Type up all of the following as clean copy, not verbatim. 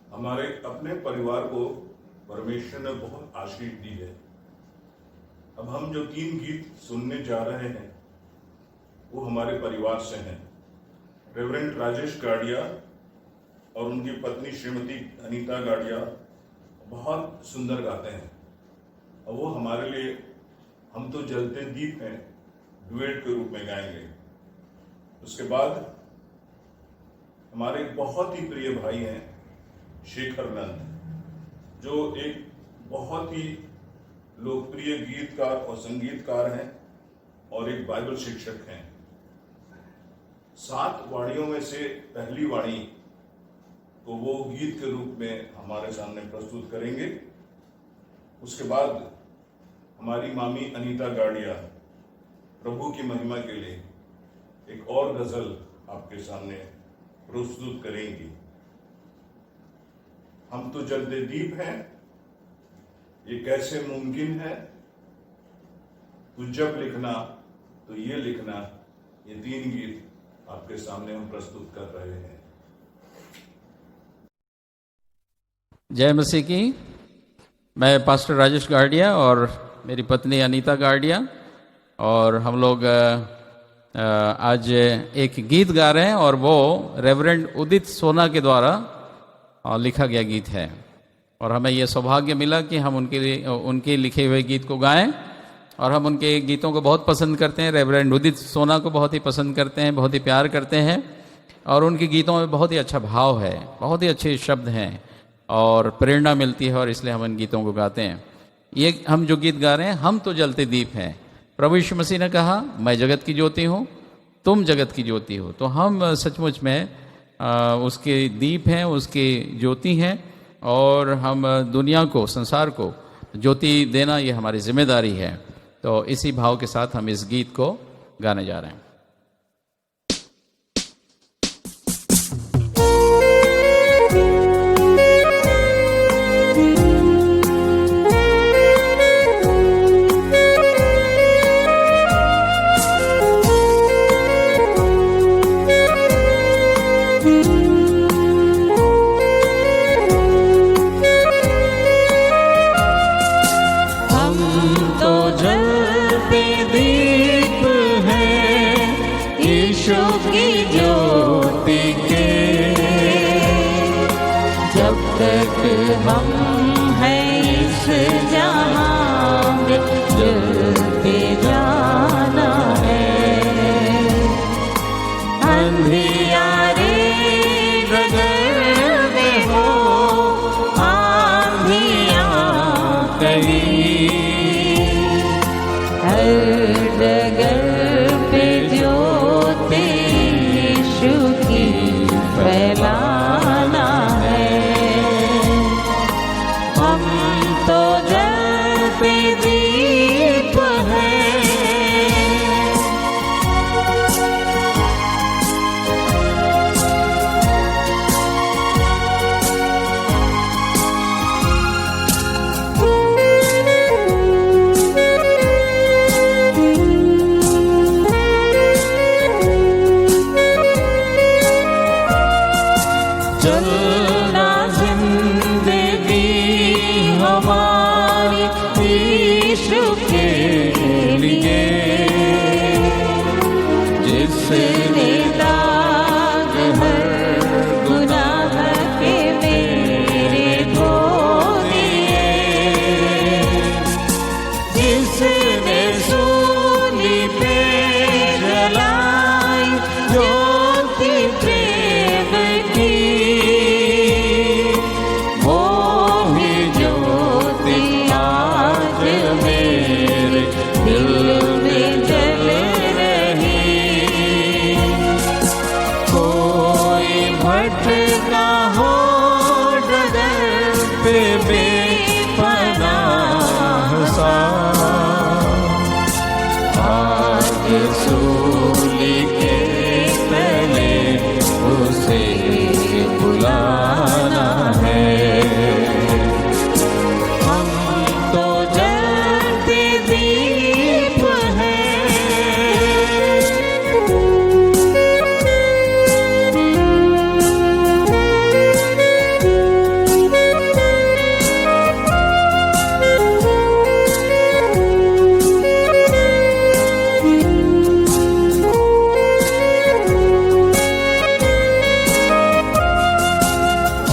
हमारे अपने परिवार को परमेश्वर ने बहुत आशीष दी है। अब हम जो 3 गीत सुनने जा रहे हैं वो हमारे परिवार से हैं। रेवरेंड राजेश गाड़िया और उनकी पत्नी श्रीमती अनीता गाड़िया बहुत सुंदर गाते हैं और वो हमारे लिए हम तो जलते दीप हैं डुएट के रूप में गाएंगे। उसके बाद हमारे बहुत ही प्रिय भाई हैं शेखर नंद, जो एक बहुत ही लोकप्रिय गीतकार और संगीतकार हैं और एक बाइबल शिक्षक हैं। 7 वाणियों में से पहली वाणी तो वो गीत के रूप में हमारे सामने प्रस्तुत करेंगे। उसके बाद हमारी मामी अनीता गाड़िया प्रभु की महिमा के लिए एक और गजल आपके सामने प्रस्तुत करेंगी। हम तो जलते दीप हैं, ये कैसे मुमकिन है, तू जब लिखना तो ये लिखना, ये 3 गीत आपके सामने हम प्रस्तुत कर रहे हैं। जय मसीह की। मैं पास्टर राजेश गाड़िया और मेरी पत्नी अनीता गाड़िया और हम लोग आज एक गीत गा रहे हैं और वो रेवरेंड उदित सोना के द्वारा लिखा गया गीत है और हमें ये सौभाग्य मिला कि हम उनके लिखे हुए गीत को गाएं और हम उनके गीतों को बहुत पसंद करते हैं। रेवरेंड उदित सोना को बहुत ही पसंद करते हैं, बहुत ही प्यार करते हैं और उनके गीतों में बहुत ही अच्छा भाव है, बहुत ही अच्छे शब्द हैं और प्रेरणा मिलती है और इसलिए हम इन गीतों को गाते हैं। ये हम जो गीत गा रहे हैं, हम तो जलते दीप हैं। प्रभु यीशु मसीह ने कहा, मैं जगत की ज्योति हूँ, तुम जगत की ज्योति हो। तो हम सचमुच में उसके दीप हैं, उसकी ज्योति हैं और हम दुनिया को, संसार को ज्योति देना ये हमारी जिम्मेदारी है। तो इसी भाव के साथ हम इस गीत को गाने जा रहे हैं।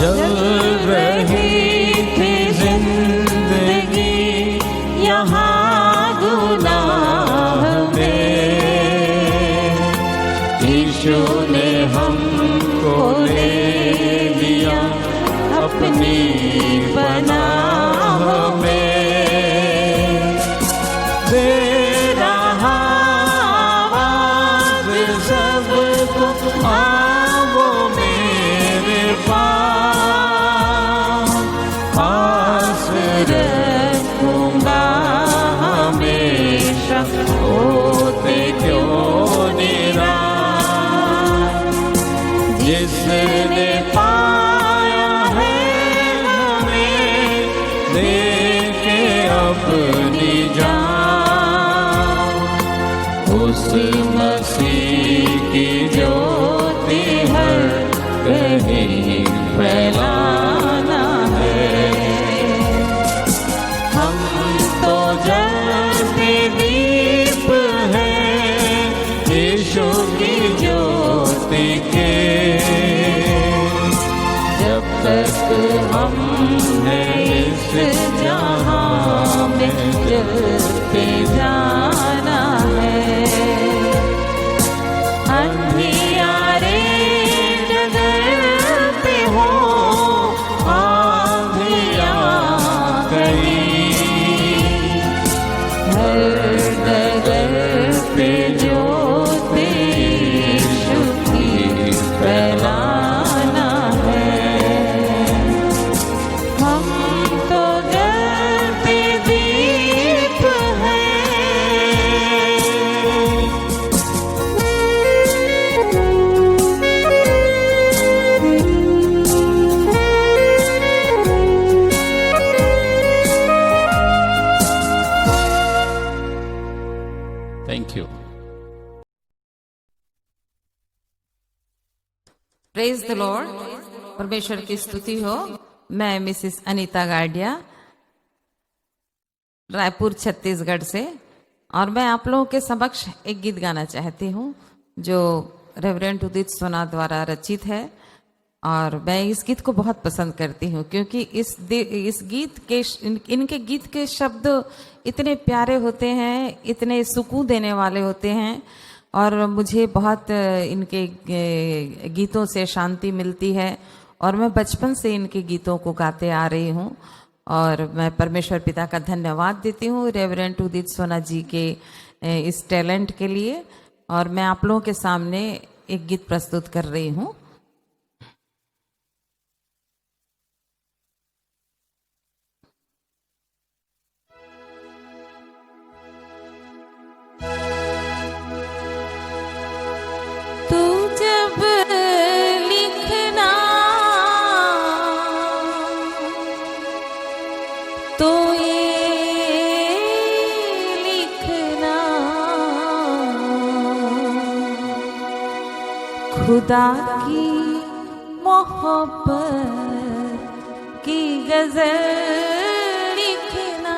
जल रही थी जिंदगी यहाँ गुनाह में, यीशु ने हमको ले लिया अपनी पनाह में। दे रहा आवाज़ सबको, आओ मेरे पास रखूंगा हमेशा, होते क्यों निराश। जिसने पाया है हमें दे के अपनी जान, उस मसीह की ज्योति हर कहीं फैलाना है। हम तो जलते दीप हैं यीशु की ज्योति के, जब तक हम हैं इस जहां में जलते जाना है। अंधियारे जगह पे हो, आंधियां कहीं, हर जगह पे ज्योति यीशु की फैलाना है। हम तो जलते दीप हैं। Thank you. Praise the Lord. परमेश्वर की स्तुति हो। मैं मिसिस अनीता गार्डिया, रायपुर छत्तीसगढ़ से, और मैं आप लोगों के समक्ष एक गीत गाना चाहती हूँ जो रेवरेंड उदित सोना द्वारा रचित है। और मैं इस गीत को बहुत पसंद करती हूँ क्योंकि इस गीत के इनके गीत के शब्द इतने प्यारे होते हैं, इतने सुकून देने वाले होते हैं, और मुझे बहुत इनके गीतों से शांति मिलती है। और मैं बचपन से इनके गीतों को गाते आ रही हूँ, और मैं परमेश्वर पिता का धन्यवाद देती हूँ रेवरेंड उदित सोना जी के इस टैलेंट के लिए। और मैं आप लोगों के सामने एक गीत प्रस्तुत कर रही हूँ। तू जब लिखना तो ये लिखना, खुदा की मोहब्बत की गजल लिखना।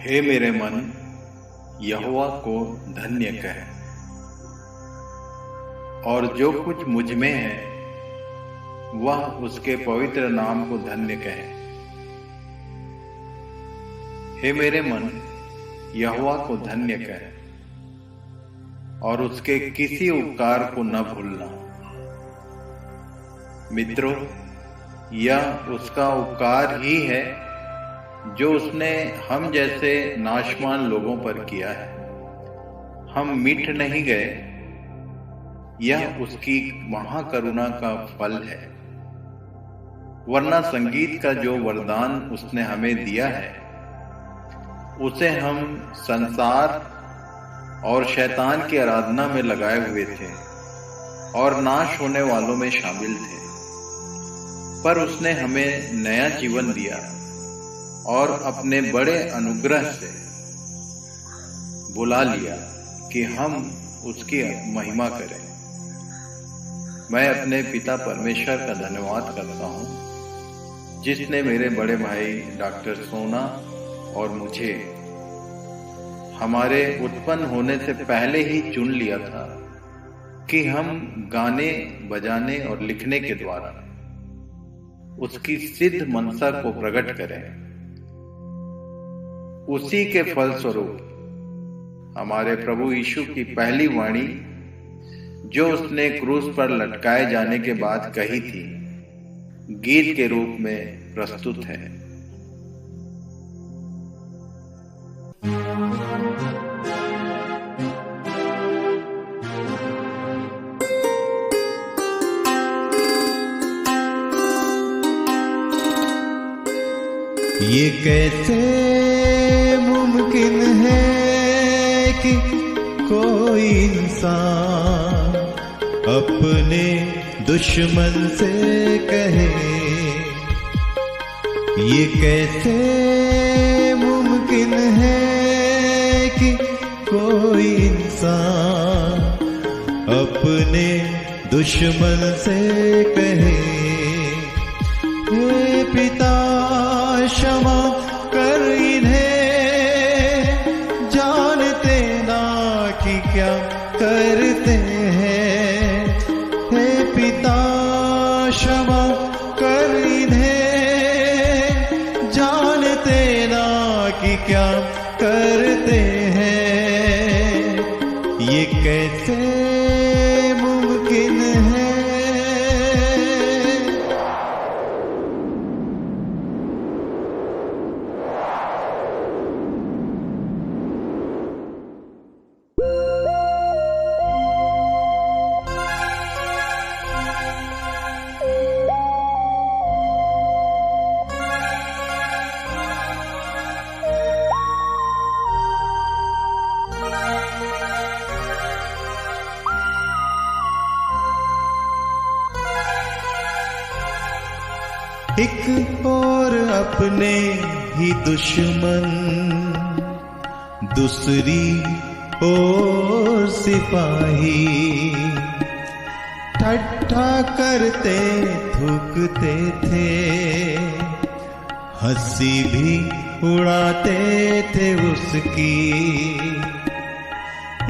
हे मेरे मन, यहोवा को धन्य कह, और जो कुछ मुझ में है वह उसके पवित्र नाम को धन्य कहे। हे मेरे मन, यहोवा को धन्य कह, और उसके किसी उपकार को न भूलना। मित्रों, यह उसका उपकार ही है जो उसने हम जैसे नाशवान लोगों पर किया है। हम मिट नहीं गए, यह उसकी महाकरुणा का फल है। वरना संगीत का जो वरदान उसने हमें दिया है, उसे हम संसार और शैतान की आराधना में लगाए हुए थे और नाश होने वालों में शामिल थे। पर उसने हमें नया जीवन दिया और अपने बड़े अनुग्रह से बुला लिया कि हम उसकी महिमा करें। मैं अपने पिता परमेश्वर का धन्यवाद करता हूँ, जिसने मेरे बड़े भाई डॉक्टर सोना और मुझे हमारे उत्पन्न होने से पहले ही चुन लिया था कि हम गाने, बजाने और लिखने के द्वारा उसकी सिद्ध मनसा को प्रकट करें। उसी के फलस्वरूप हमारे प्रभु यीशु की पहली वाणी, जो उसने क्रूस पर लटकाए जाने के बाद कही थी, गीत के रूप में प्रस्तुत है। ये कैसे मुमकिन है कि कोई इंसान अपने दुश्मन से कहे, ये कैसे मुमकिन है कि कोई इंसान अपने दुश्मन से कहे, हे पिता क्षमा कर इन्हें, जानते ना कि क्या करते हैं। हे पिता क्षमा कर इन्हें, जानते ना कि क्या करते हैं। ये कैसे मुमकिन है। एक और अपने ही दुश्मन, दूसरी ओर सिपाही, ठट्ठा करते थूकते थे, हंसी भी उड़ाते थे उसकी।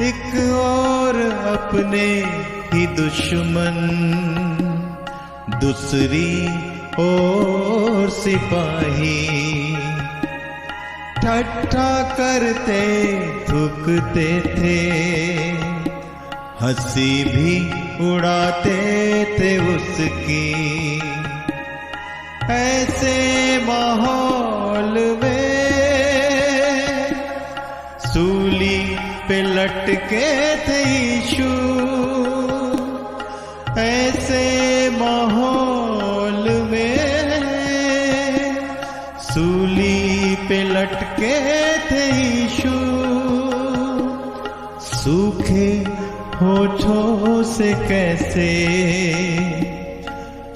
एक और अपने ही दुश्मन, दूसरी और सिपाही, ठट्ठा करते थूकते थे, हंसी भी उड़ाते थे उसकी। ऐसे माहौल में सूली पे लटके थे यीशु, ऐसे माहौल में सूली पे लटके थे यीशु। सूखे होठों से कैसे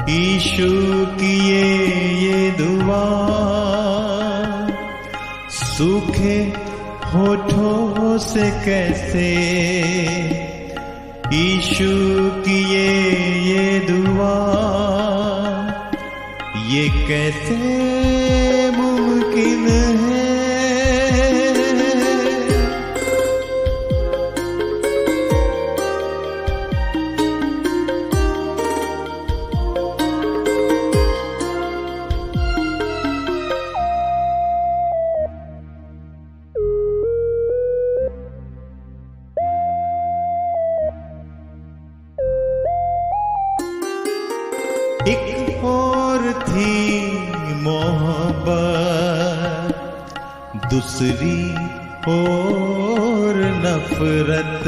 यीशु की ये दुआ, सूखे होठों से कैसे यीशु की ये दुआ, ये कैसे मुमकिन है। एक और थी मोहब्बत, दूसरी और नफरत।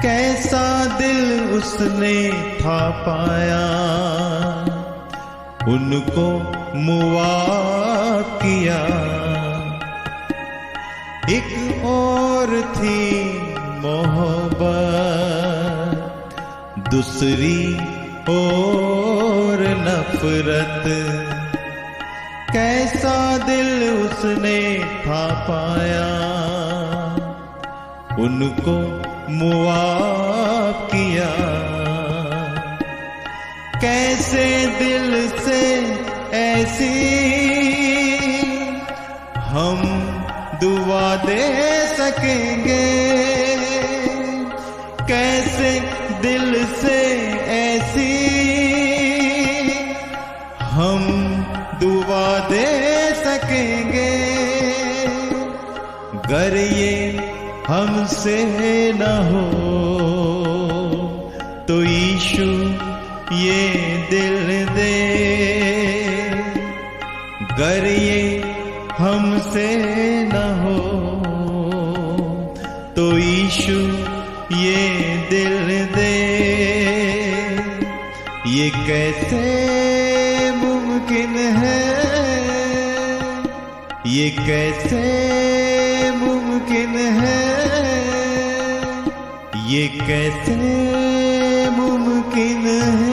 कैसा दिल उसने था पाया, उनको मुआ किया। एक और थी मोहब्बत, दूसरी और नफरत। कैसा दिल उसने था पाया, उनको मुआ किया। कैसे दिल से ऐसी हम दुआ दे सकेंगे, कैसे दिल से ऐसी हम दुआ दे सकेंगे। गर ये हमसे न हो तो यीशु ये दिल दे। गर ये हमसे न हो तो यीशु ये दिल दे। ये कैसे मुमकिन है, ये कैसे मुमकिन है, ये कैसे मुमकिन है।